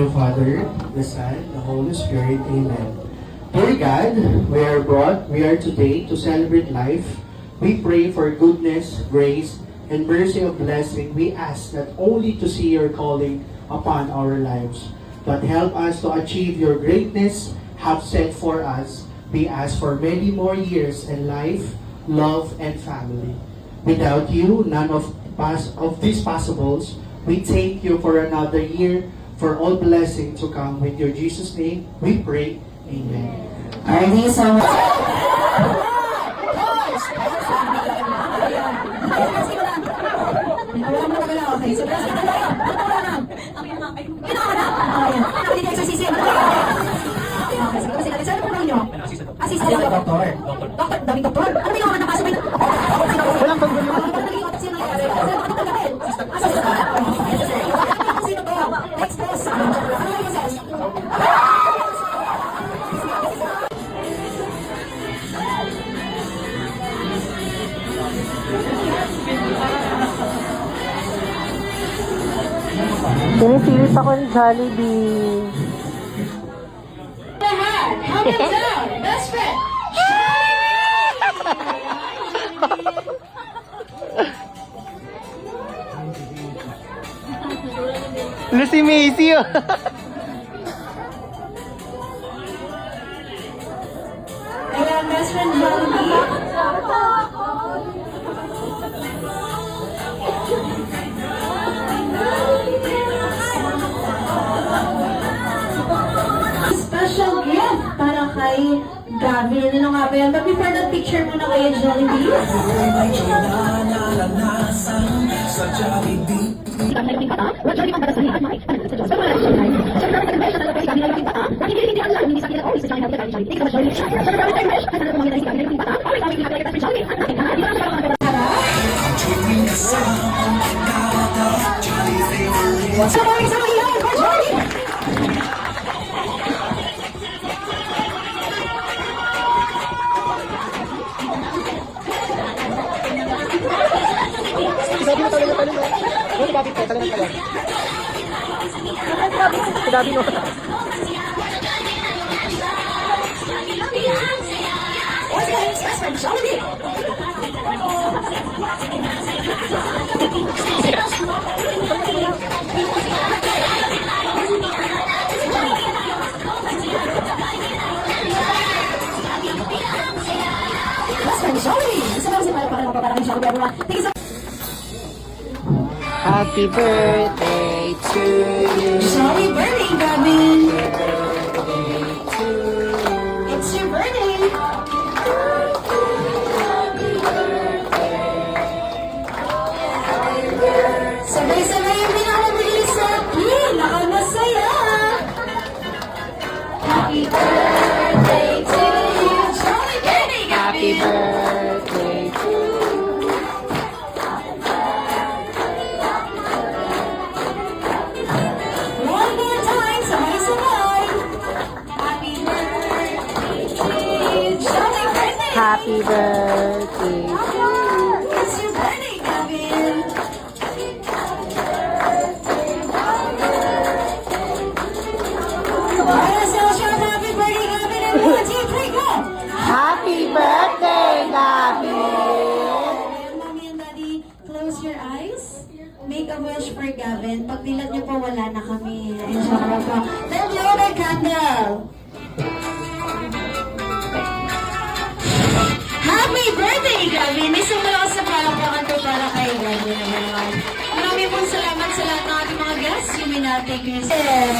the Father, the Son, the Holy Spirit. Amen. Dear God, we are today to celebrate life. We pray for goodness, grace, and mercy of blessing. We ask not only to see your calling upon our lives, but help us to achieve your greatness have set for us. We ask for many more years in life, love, and family. Without you, none of these possibles. We thank you for another year, for all blessing to come. With your Jesus' name, we pray. Amen. Alright, thank you so much. Doktor, David Doktor. Ano ba yung mga napasok? Walang paggulo. Sino to? Express. Sinisilip ako ng Jollibee. Lahat, hands down, best friend. Lucy Macy, oh. Ayan, best friend Jollibee. Special gift para kay Gavin. Ano nga ba yan? But before that, picture muna kayo, Jollibee. Sabay-sabay yan for Jollibee! Happy birthday to you. Happy birthday, Gavin! It's your birthday! Sabay-sabay yung pinakabilis natin! Nakamasaya! Happy birthday to you! Jolly birthday, Gavin! Happy birthday to you. One more time, sabay-sabay! Happy birthday to you! Jolly birthday! Happy birthday. It's your birthday, Gavin! Para sa short happy birthday, Gavin! And 1, 2, 3, go! Happy birthday, Gabby. And Mommy and Daddy, close your eyes. Make a wish for Gavin. Pag dilat niyo po, wala na kami. Inshallah po. Then blow the candle. Happy birthday, Gavin! Isang malakas na palakpakan po para kay Gavin naman. Maraming pong salamat sa lahat ng ating mga guests. You may now take your seat.